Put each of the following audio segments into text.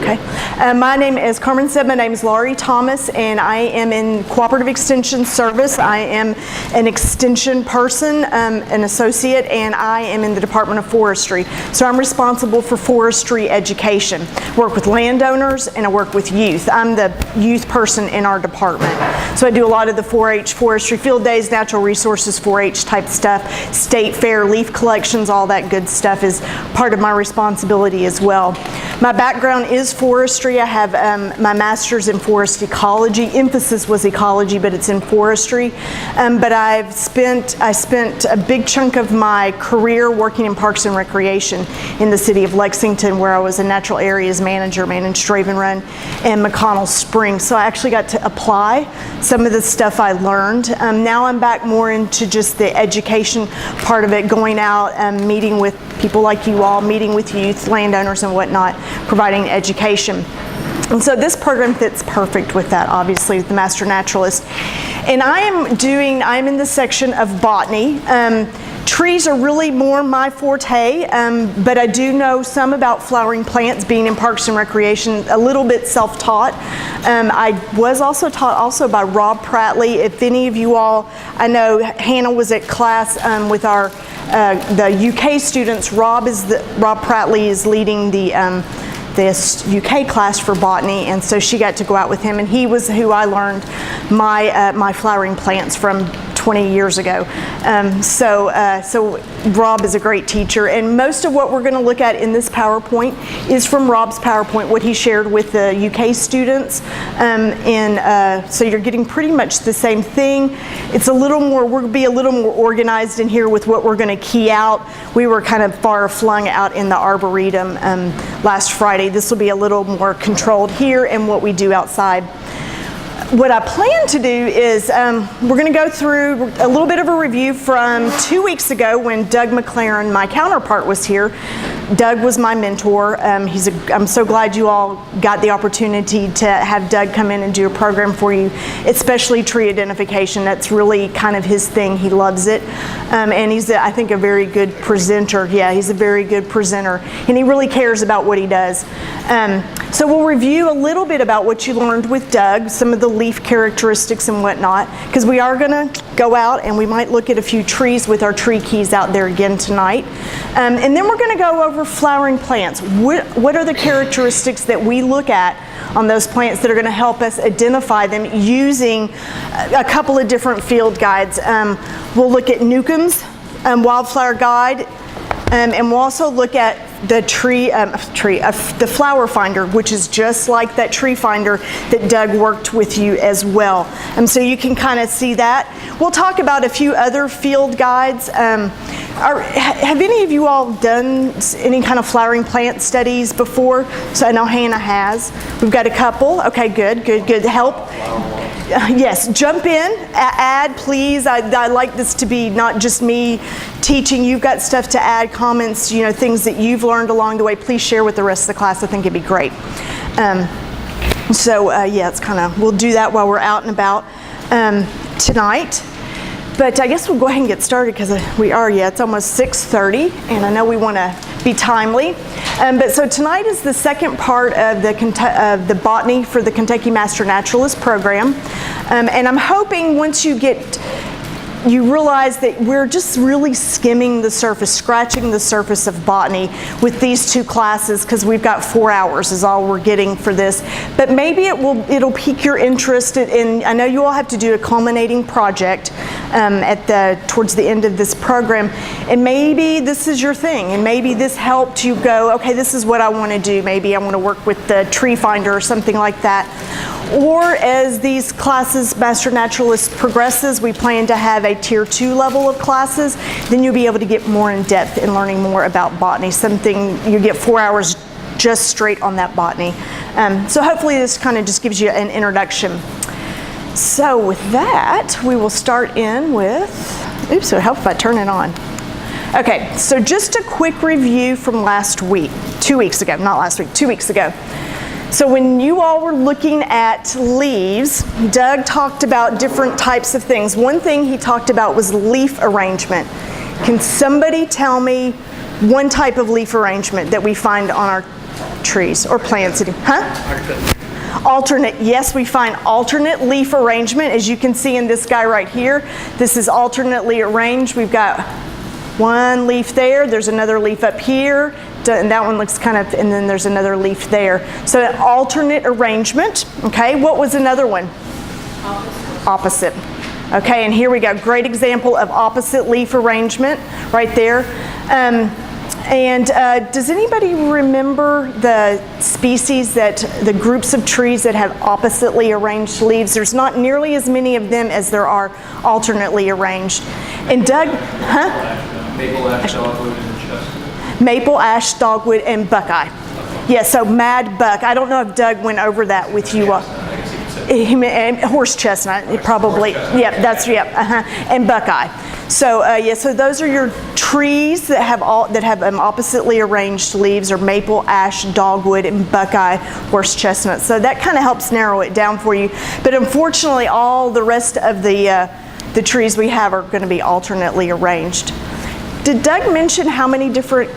Okay. My name, as Carmen said, my name is Laurie Thomas, and I am in Cooperative Extension Service. I am an extension person, an associate, and I am in the Department of Forestry. So I'm responsible for forestry education. I work with landowners and I work with youth. I'm the youth person in our department. So I do a lot of the 4-H forestry field days, natural resources, 4-H type stuff, state fair, leaf collections, all that good stuff is part of my responsibility as well. My background is forestry. I have my master's in forest ecology. Emphasis was ecology, but it's in forestry. But I spent a big chunk of my career working in parks and recreation in the city of Lexington, where I was a natural areas manager, managed Raven Run and McConnell Springs. So I actually got to apply some of the stuff I learned. Now I'm back more into just the education part of it, going out and meeting with people like you all, meeting with youth, landowners and whatnot, providing education. And so this program fits perfect with that, obviously, with the Master Naturalist. And I'm in the section of botany. Trees are really more my forte, but I do know some about flowering plants, being in Parks and Recreation, a little bit self-taught. I was also taught by Rob Prattley. If any of you all, I know Hannah was at class with our the UK students. Rob Prattley is leading this UK class for botany, and so she got to go out with him, and he was who I learned my flowering plants from 20 years ago. So Rob is a great teacher, and most of what we're going to look at in this PowerPoint is from Rob's PowerPoint, what he shared with the UK students. So you're getting pretty much the same thing. It's a little more, we'll be a little more organized in here with what we're going to key out. We were kind of far flung out in the Arboretum last Friday. This will be a little more controlled here and what we do outside. What I plan to do is we're going to go through a little bit of a review from 2 weeks ago when Doug McLaren, my counterpart, was here. Doug was my mentor. I'm so glad you all got the opportunity to have Doug come in and do a program for you, especially tree identification. That's really kind of his thing. He loves it. And he's, I think, a very good presenter. Yeah, he's a very good presenter. And he really cares about what he does. So we'll review a little bit about what you learned with Doug, some of the leaf characteristics and whatnot, because we are going to go out and we might look at a few trees with our tree keys out there again tonight. And then we're going to go over flowering plants. What are the characteristics that we look at on those plants that are going to help us identify them using a couple of different field guides. We'll look at Newcomb's Wildflower Guide, and we'll also look at the the flower finder, which is just like that tree finder that Doug worked with you as well. So you can kind of see that. We'll talk about a few other field guides. Have any of you all done any kind of flowering plant studies before? So I know Hannah has. We've got a couple. Okay, good. Help. Yes, jump in, add, please. I like this to be not just me teaching. You've got stuff to add, comments, things that you've learned along the way. Please share with the rest of the class. I think it'd be great. Yeah, it's kind of, we'll do that while we're out and about tonight. But I guess we'll go ahead and get started because it's almost 6:30, and I know we want to be timely. So tonight is the second part of the botany for the Kentucky Master Naturalist program. And I'm hoping once you realize that we're just really skimming the surface, scratching the surface of botany with these two classes, because we've got 4 hours is all we're getting for this. But maybe it'll pique your interest in, I know you all have to do a culminating project towards the end of this program, and maybe this is your thing, and maybe this helped you go, okay, this is what I want to do. Maybe I want to work with the tree finder or something like that. Or as these classes, Master Naturalist progresses, we plan to have a Tier 2 level of classes. Then you'll be able to get more in depth in learning more about botany. You get 4 hours just straight on that botany. So hopefully this kind of just gives you an introduction. So with that, we will start in with, oops, it would help if I turn it on. Okay, so just a quick review from last week, 2 weeks ago, not last week, 2 weeks ago. So when you all were looking at leaves, Doug talked about different types of things. One thing he talked about was leaf arrangement. Can somebody tell me one type of leaf arrangement that we find on our trees or plants. Alternate, yes, we find alternate leaf arrangement, as you can see in this guy right here. This is alternately arranged. We've got one leaf there, there's another leaf up here, and that one looks kind of, and then there's another leaf there. So an alternate arrangement, okay? What was another one? Opposite. Okay, and here we go, great example of opposite leaf arrangement right there. Does anybody remember the species the groups of trees that have oppositely arranged leaves? There's not nearly as many of them as there are alternately arranged. And Doug, Maple, ash, dogwood, and chestnut. Maple, ash, dogwood, and buckeye. Yeah, so mad buck. I don't know if Doug went over that with you all. Horse chestnut, probably. Yep, that's and buckeye. So so those are your trees that have oppositely arranged leaves, or maple, ash, dogwood, and buckeye, horse chestnut. So that kind of helps narrow it down for you. But unfortunately, all the rest of the trees we have are going to be alternately arranged. Did Doug mention how many different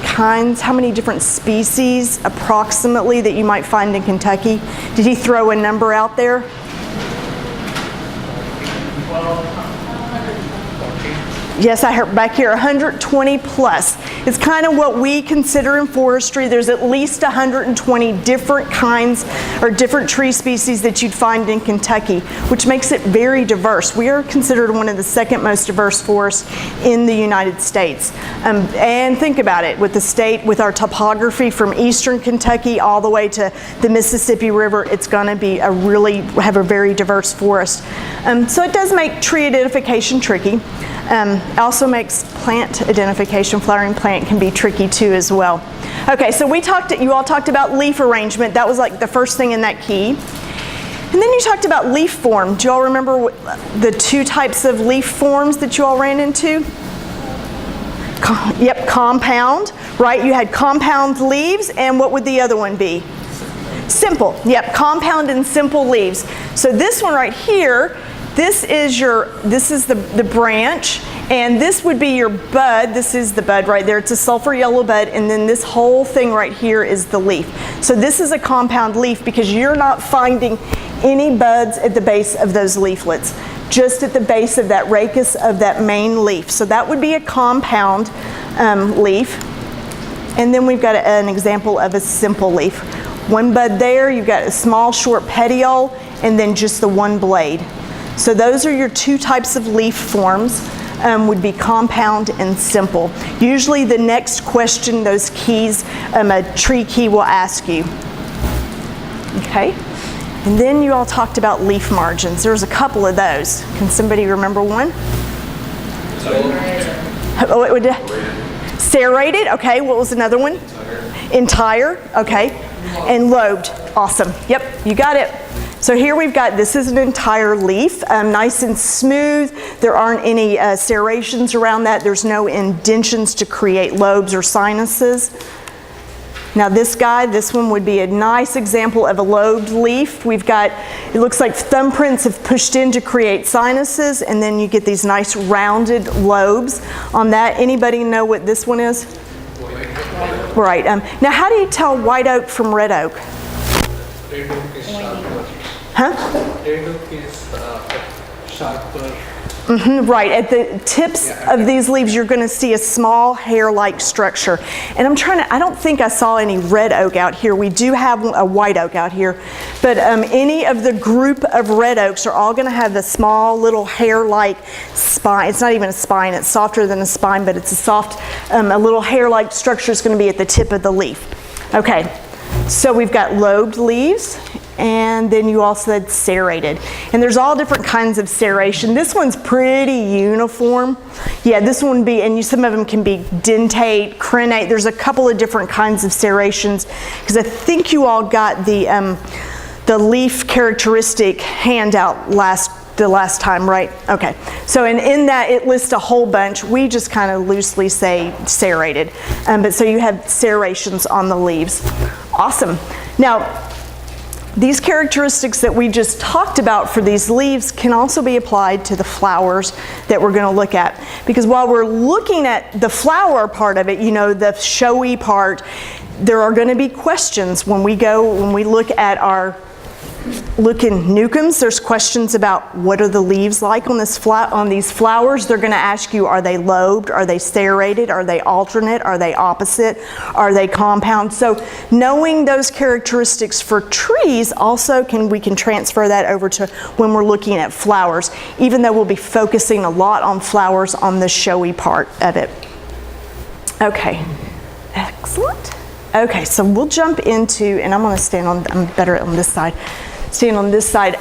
kinds, how many different species approximately that you might find in Kentucky? Did he throw a number out there? Yes, I heard back here 120 plus. It's kind of what we consider in forestry. There's at least 120 different kinds or different tree species that you'd find in Kentucky, which makes it very diverse. We are considered one of the second most diverse forests in the United States. And think about it, with the state, with our topography from eastern Kentucky all the way to the Mississippi River, it's going to be have a very diverse forest. So it does make tree identification tricky. Also makes plant identification, flowering plant can be tricky too as well. Okay, so you all talked about leaf arrangement. That was like the first thing in that key. And then you talked about leaf form. Do you all remember the two types of leaf forms that you all ran into? Yep, compound, right? You had compound leaves, and what would the other one be? Simple. Yep, compound and simple leaves. So this one right here, this is the branch, and this would be your bud. This is the bud right there. It's a sulfur yellow bud, and then this whole thing right here is the leaf. So this is a compound leaf because you're not finding any buds at the base of those leaflets, just at the base of that rachis of that main leaf. So that would be a compound leaf. And then we've got an example of a simple leaf. One bud there, you've got a small short petiole, and then just the one blade. So those are your two types of leaf forms, would be compound and simple. Usually the next question, those keys, a tree key will ask you. Okay, and then you all talked about leaf margins. There's a couple of those. Can somebody remember one? Oh, it would serrated. Okay, what was another one? Entire. Okay, and lobed. Awesome. Yep, you got it. So here we've got, this is an entire leaf, nice and smooth. There aren't any serrations around that. There's no indentions to create lobes or sinuses. Now this one would be a nice example of a lobed leaf. We've got, it looks like thumbprints have pushed in to create sinuses, and then you get these nice rounded lobes on that. Anybody know what this one is? Right. Now how do you tell white oak from red oak? Huh? Red oak is sharper. Right, at the tips of these leaves you're going to see a small hair-like structure. And I don't think I saw any red oak out here. We do have a white oak out here. But any of the group of red oaks are all going to have a small little hair-like spine. It's not even a spine, it's softer than a spine, but it's a soft, a little hair-like structure is going to be at the tip of the leaf. Okay, so we've got lobed leaves. And then you also said serrated. And there's all different kinds of serration. This one's pretty uniform. Yeah, this one would be, and some of them can be dentate, crenate. There's a couple of different kinds of serrations, because I think you all got the leaf characteristic handout the last time, right? Okay, so in that it lists a whole bunch. We just kind of loosely say serrated. But so you have serrations on the leaves. Awesome. Now, these characteristics that we just talked about for these leaves can also be applied to the flowers that we're going to look at. Because while we're looking at the flower part of it, you know, the showy part, There are going to be questions when we look at our in nuchems. There's questions about what are the leaves like on these flowers. They're going to ask you, are they lobed? Are they serrated? Are they alternate? Are they opposite? Are they compound? So knowing those characteristics for trees also we can transfer that over to when we're looking at flowers, even though we'll be focusing a lot on flowers on the showy part of it. Okay, excellent. Okay, so we'll jump into, and I'm better on this side. Stand on this side.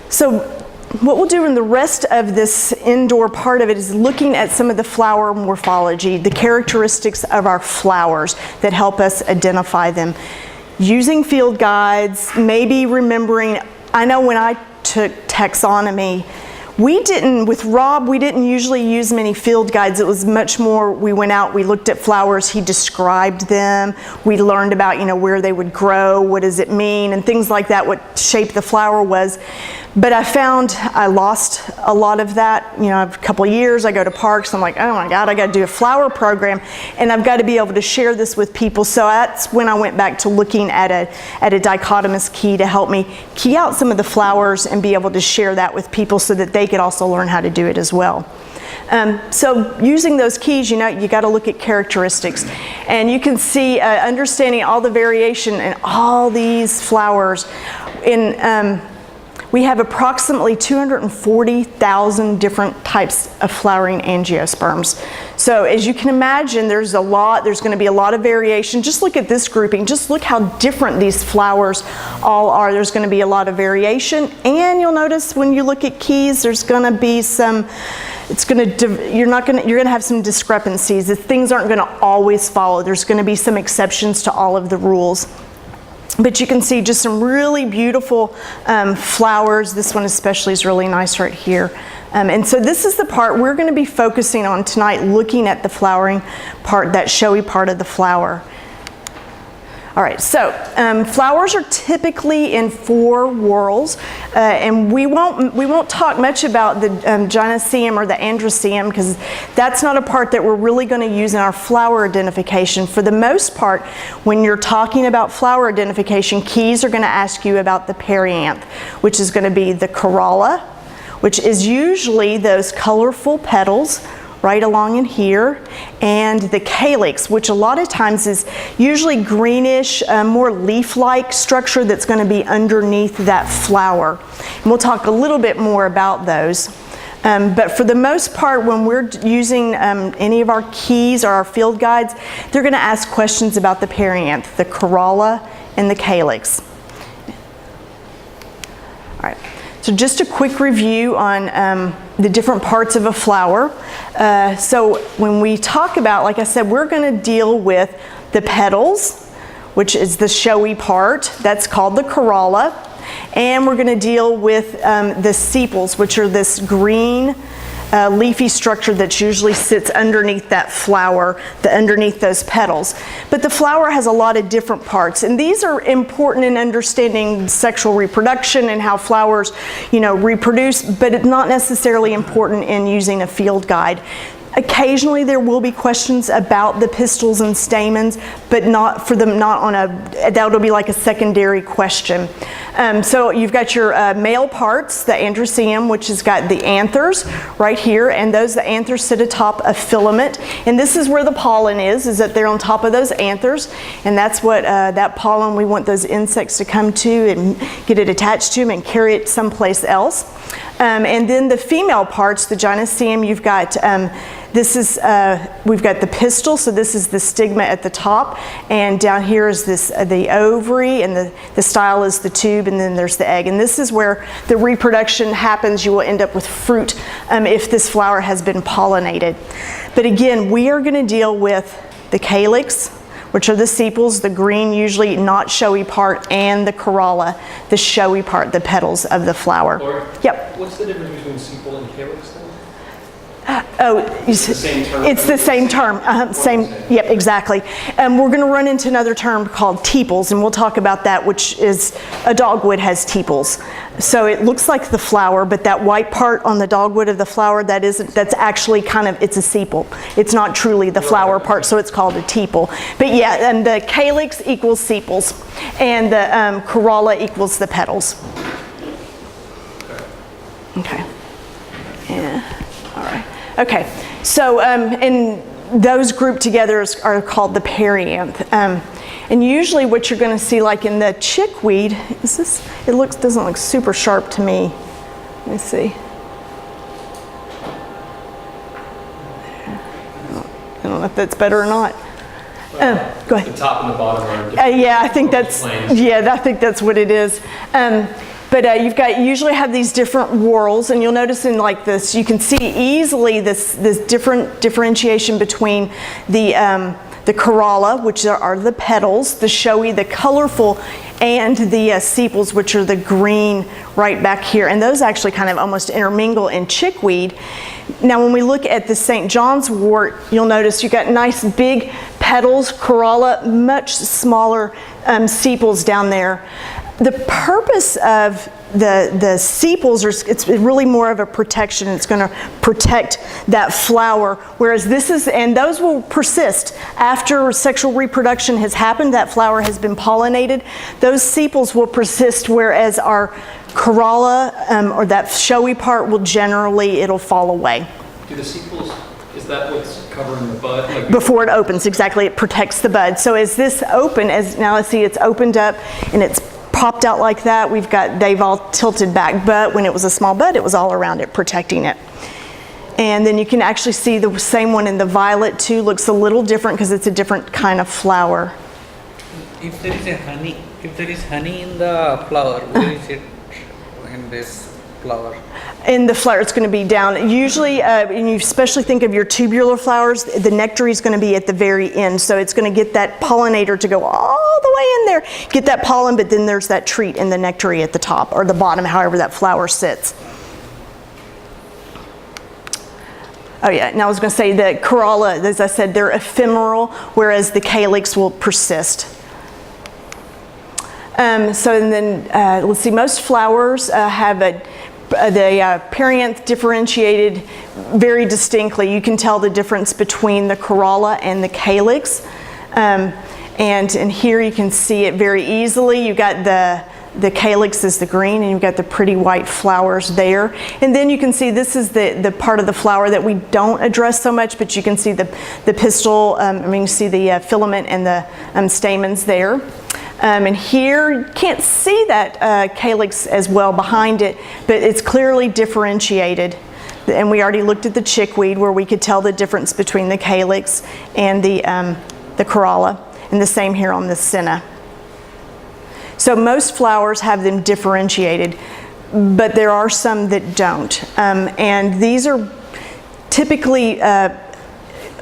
So what we'll do in the rest of this indoor part of it is looking at some of the flower morphology, the characteristics of our flowers that help us identify them. Using field guides, maybe remembering, I know when I took taxonomy, with Rob, we didn't usually use many field guides. It was much more, we went out, we looked at flowers, he described them, we learned about, where they would grow, what does it mean, and things like that, what shape the flower was. But I found I lost a lot of that. A couple of years, I go to parks, I'm like, oh my God, I got to do a flower program, and I've got to be able to share this with people. So that's when I went back to looking at a dichotomous key to help me key out some of the flowers and be able to share that with people so that they could also learn how to do it as well. So using those keys, you got to look at characteristics, and you can see understanding all the variation in all these flowers. We have approximately 240,000 different types of flowering angiosperms. So as you can imagine, there's going to be a lot of variation. Just look at this grouping. Just look how different these flowers all are. There's going to be a lot of variation. And you'll notice when you look at keys, there's going to be you're going to have some discrepancies. Things aren't going to always follow. There's going to be some exceptions to all of the rules. But you can see just some really beautiful flowers. This one especially is really nice right here. And so this is the part we're going to be focusing on tonight, looking at the flowering part, that showy part of the flower. All right, so flowers are typically in 4 whorls, and we won't talk much about the gynoecium or the androecium because that's not a part that we're really going to use in our flower identification. For the most part, when you're talking about flower identification, keys are going to ask you about the perianth, which is going to be the corolla, which is usually those colorful petals right along in here, and the calyx, which a lot of times is usually greenish, more leaf-like structure that's going to be underneath that flower. And we'll talk a little bit more about those. But for the most part, when we're using any of our keys or our field guides, they're going to ask questions about the perianth, the corolla, and the calyx. All right. So just a quick review on the different parts of a flower. So when we talk about, like I said, we're going to deal with the petals, which is the showy part. That's called the corolla. And we're going to deal with the sepals, which are this green leafy structure that usually sits underneath that flower, underneath those petals. But the flower has a lot of different parts, and these are important in understanding sexual reproduction and how flowers, reproduce, but it's not necessarily important in using a field guide. Occasionally there will be questions about the pistils and stamens, but that'll be like a secondary question. So you've got your male parts, the androecium, which has got the anthers right here, and the anthers sit atop a filament, and this is where the pollen is that they're on top of those anthers, and that's what that pollen, we want those insects to come to and get it attached to them and carry it someplace else. And then the female parts, the gynoecium, you've got we've got the pistil, so this is the stigma at the top, and down here is the ovary, and the style is the tube, and then there's the egg. And this is where the reproduction happens. You will end up with fruit if this flower has been pollinated. But again, we are going to deal with the calyx, which are the sepals, the green, usually not showy part, and the corolla, the showy part, the petals of the flower. Laurie, yep. What's the difference between sepal and calyx then? Oh, It's the same term. It's the same term. Same. Yep, exactly. We're going to run into another term called tepals, and we'll talk about that, which is a dogwood has tepals. So it looks like the flower, but that white part on the dogwood of the flower, that's actually kind of, it's a sepal. It's not truly the flower part, so it's called a tepal. But yeah, and the calyx equals sepals, and the corolla equals the petals. Okay. Yeah. All right. Okay. So, and those grouped together are called the perianth. And usually, what you're going to see, like in the chickweed, is this? It doesn't look super sharp to me. Let me see. I don't know if that's better or not. Go ahead. The top and the bottom are different. Yeah, I think that's what it is. But usually have these different whorls, and you'll notice in like this, you can see easily this different differentiation between the corolla, which are the petals, the showy, the colorful, and the sepals, which are the green right back here. And those actually kind of almost intermingle in chickweed. Now, when we look at the St. John's wort, you'll notice you've got nice big petals, corolla, much smaller sepals down there. The purpose of the sepals, it's really more of a protection. It's going to protect that flower, whereas and those will persist. After sexual reproduction has happened, that flower has been pollinated, those sepals will persist, whereas our corolla, or that showy part, it'll fall away. Do the sepals, is that what's covering the bud? Before it opens, exactly, it protects the bud. So as this now let's see, it's opened up and it's popped out like that, they've all tilted back, but when it was a small bud, it was all around it, protecting it. And then you can actually see the same one in the violet too, looks a little different because it's a different kind of flower. If there is honey in the flower, where is it in this flower? In the flower, it's going to be down. Usually, and you especially think of your tubular flowers, the nectar is going to be at the very end. So it's going to get that pollinator to go all the way in there, get that pollen, but then there's that treat in the nectary at the top or the bottom, however that flower sits. Oh yeah, now I was going to say the corolla, as I said, they're ephemeral, whereas the calyx will persist. So and then, let's see, most flowers have the perianth differentiated very distinctly. You can tell the difference between the corolla and the calyx. And here you can see it very easily. You've got the calyx is the green, and you've got the pretty white flowers there. And then you can see this is the part of the flower that we don't address so much, but you can see the pistil, you see the filament and the stamens there. And here, you can't see that calyx as well behind it, but it's clearly differentiated. And we already looked at the chickweed where we could tell the difference between the calyx and the corolla, and the same here on the senna. So most flowers have them differentiated, but there are some that don't. And these are typically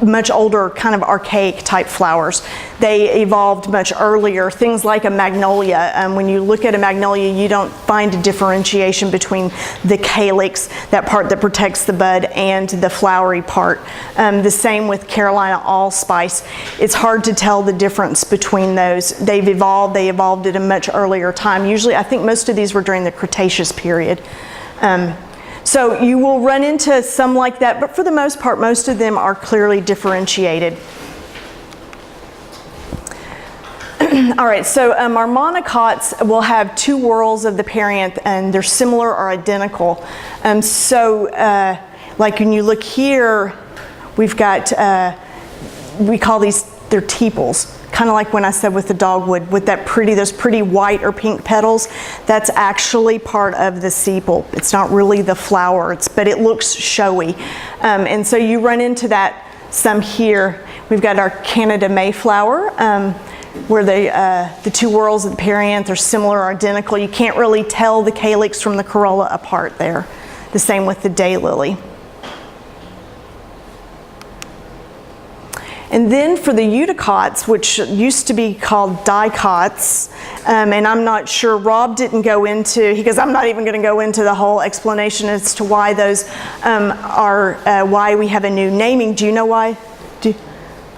much older, kind of archaic type flowers. They evolved much earlier. Things like a magnolia. When you look at a magnolia, you don't find a differentiation between the calyx, that part that protects the bud, and the flowery part. The same with Carolina allspice. It's hard to tell the difference between those. They evolved at a much earlier time. Usually, I think most of these were during the Cretaceous period. So you will run into some like that, but for the most part, most of them are clearly differentiated. All right, so our monocots will have two whorls of the perianth, and they're similar or identical. Like when you look here, we've got, we call they're tepals. Kind of like when I said with the dogwood, with those pretty white or pink petals, that's actually part of the sepal. It's not really the flower, but it looks showy. And so you run into that some here. We've got our Canada Mayflower, where the two whorls of the perianth are similar or identical. You can't really tell the calyx from the corolla apart there. The same with the daylily. And then for the eudicots, which used to be called dicots, and I'm not sure, Rob didn't go into, he goes, I'm not even going to go into the whole explanation as to why those why we have a new naming. Do you know why?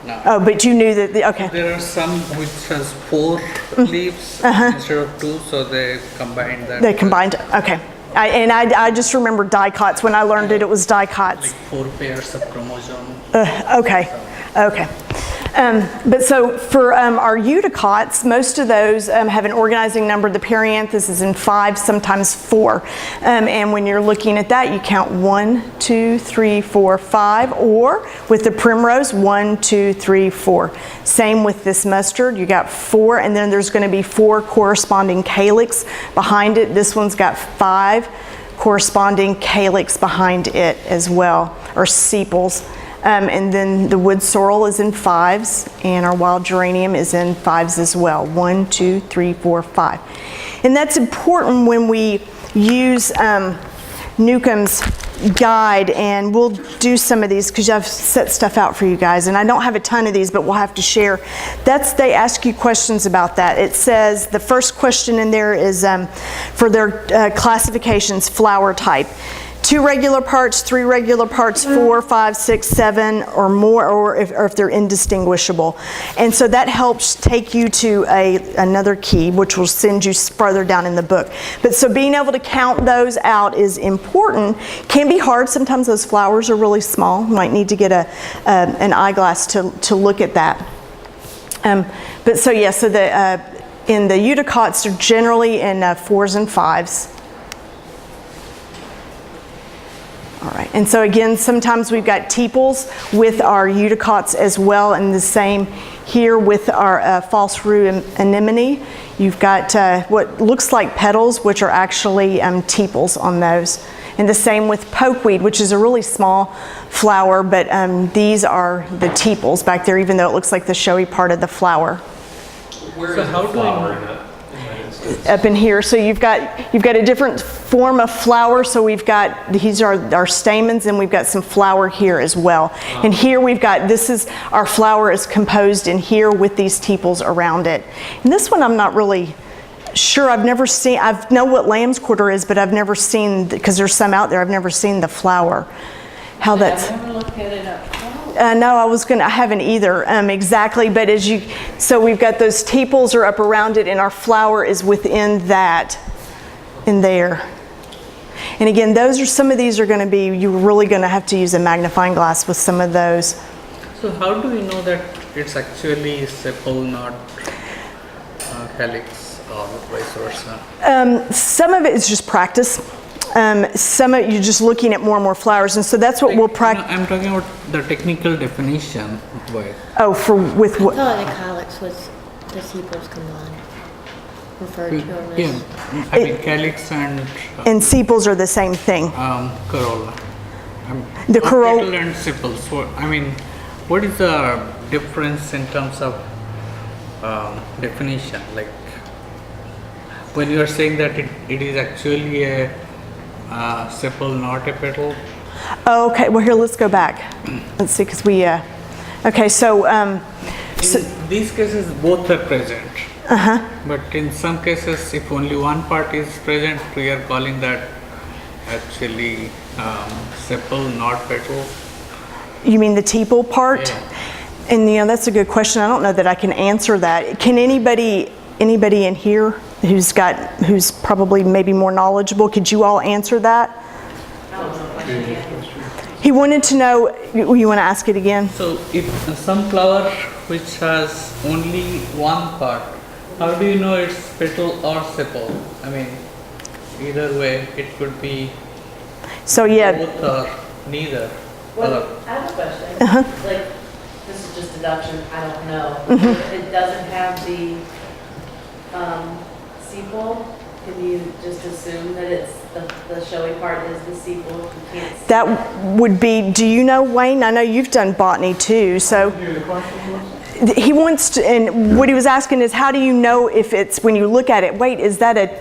No. Oh, but you knew that, okay. There are some which has 4 leaves instead of 2, so they combined that. They combined, okay. I just remember dicots. When I learned it was dicots. Like 4 pairs of chromosomes. Okay. But so for our eudicots, most of those have an organizing number. The perianthus is in 5, sometimes 4. And when you're looking at that, you count 1, 2, 3, 4, 5, or with the primrose, 1, 2, 3, 4. Same with this mustard, you got 4, and then there's going to be 4 corresponding calyx behind it. This one's got 5 corresponding calyx behind it as well, or sepals. And then the wood sorrel is in 5s, and our wild geranium is in 5s as well. 1, 2, 3, 4, 5. And that's important when we use Newcomb's guide, and we'll do some of these because I've set stuff out for you guys, and I don't have a ton of these, but we'll have to share. They ask you questions about that. It says the first question in there is for their classifications, flower type. 2 regular parts, 3 regular parts, 4, 5, 6, 7 or more, or if they're indistinguishable. And so that helps take you to another key, which will send you further down in the book. But so being able to count those out is important. Can be hard. Sometimes those flowers are really small. You might need to get an eyeglass to look at that. But so yeah, so in the eudicots, they're generally in 4s and 5s. All right, and so again, sometimes we've got tepals with our eudicots as well, and the same here with our false rue anemone. You've got what looks like petals, which are actually tepals on those. And the same with pokeweed, which is a really small flower, but these are the tepals back there, even though it looks like the showy part of the flower. Where is the flower in that instance? Up in here, so you've got a different form of flower. So we've got, these are our stamens, and we've got some flower here as well. And here we've got, our flower is composed in here with these tepals around it. And this one I'm not really sure. I know what lamb's quarter is, but I've never seen, because there's some out there, I've never seen the flower. How that's. I've never looked at it up. No, I haven't either, exactly, but so we've got those tepals are up around it, and our flower is within that, in there. And again, some of these are going to be, you're really going to have to use a magnifying glass with some of those. So how do we know that it's actually sepal, not calyx, or vice versa? Some of it is just practice. Some of you're just looking at more and more flowers, and so that's what we'll practice. I'm talking about the technical definition. Why? Oh, with what? I thought the calyx was the sepals combined, referred to them as. Yeah, I mean calyx And sepals are the same thing. corolla. The corolla. Petal and sepals. So, I mean, what is the difference in terms of definition? Like when you are saying that it is actually a sepal, not a petal. Oh, okay. Well, here, let's go back. Let's see, because we. Okay, so. In these cases, both are present. But in some cases, if only one part is present, we are calling that actually sepal, not petal. You mean the tepal part? Yeah. And that's a good question. I don't know that I can answer that. Can anybody in here who's probably maybe more knowledgeable, could you all answer that? He wanted to know, you want to ask it again? So if some flower which has only one part, how do you know it's petal or sepal? I mean, either way, it could be So yeah. both or neither. Well, I have a question. Like, this is just deduction, I don't know. If it doesn't have the sepal, can you just assume that it's the showy part is the sepal? You can't see That would be, do you know, Wayne? I know you've done botany too, so. He wants to, and what he was asking is, how do you know if it's, when you look at it, wait, is that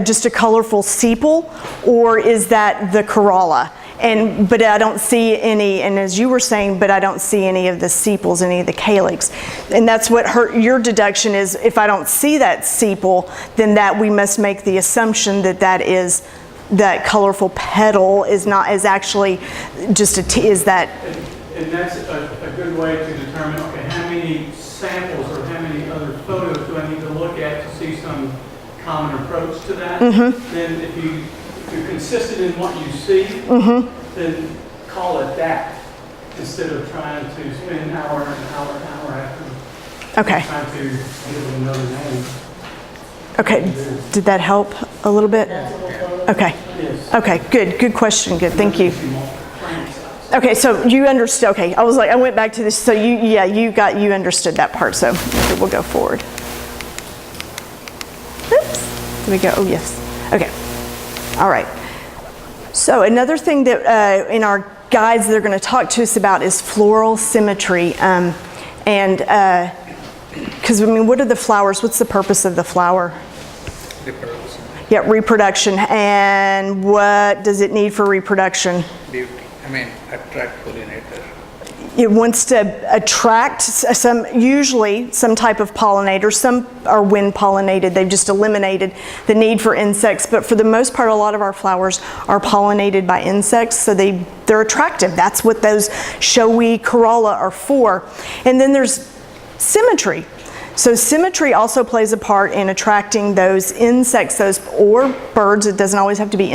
just a colorful sepal, or is that the corolla? But I don't see any, and as you were saying, but I don't see any of the sepals, any of the calyx. And that's what your deduction is. If I don't see that sepal, then that we must make the assumption that that colorful petal is actually just is that. And that's a good way to determine, okay, how many samples or how many other photos do I need to look at to see some common approach to that? Then if you're consistent in what you see, then call it that instead of trying to spend hour after Okay. trying to give it another name. Okay. Did that help a little bit? Okay. Yes. Okay. Good question. Good. Thank you. Okay. So you understood. Okay. I went back to this. So you understood that part. So okay, we'll go forward. Oops. There we go. Oh yes. Okay. All right. So another thing that in our guides they're going to talk to us about is floral symmetry, because what are the flowers? What's the purpose of the flower? Reproduction. Yeah, reproduction. And what does it need for reproduction? Beauty. Attract pollinator. It wants to attract usually some type of pollinator. Some are wind pollinated. They've just eliminated the need for insects. But for the most part, a lot of our flowers are pollinated by insects, so they're attractive. That's what those showy corolla are for. And then there's symmetry. So symmetry also plays a part in attracting those insects, or birds. It doesn't always have to be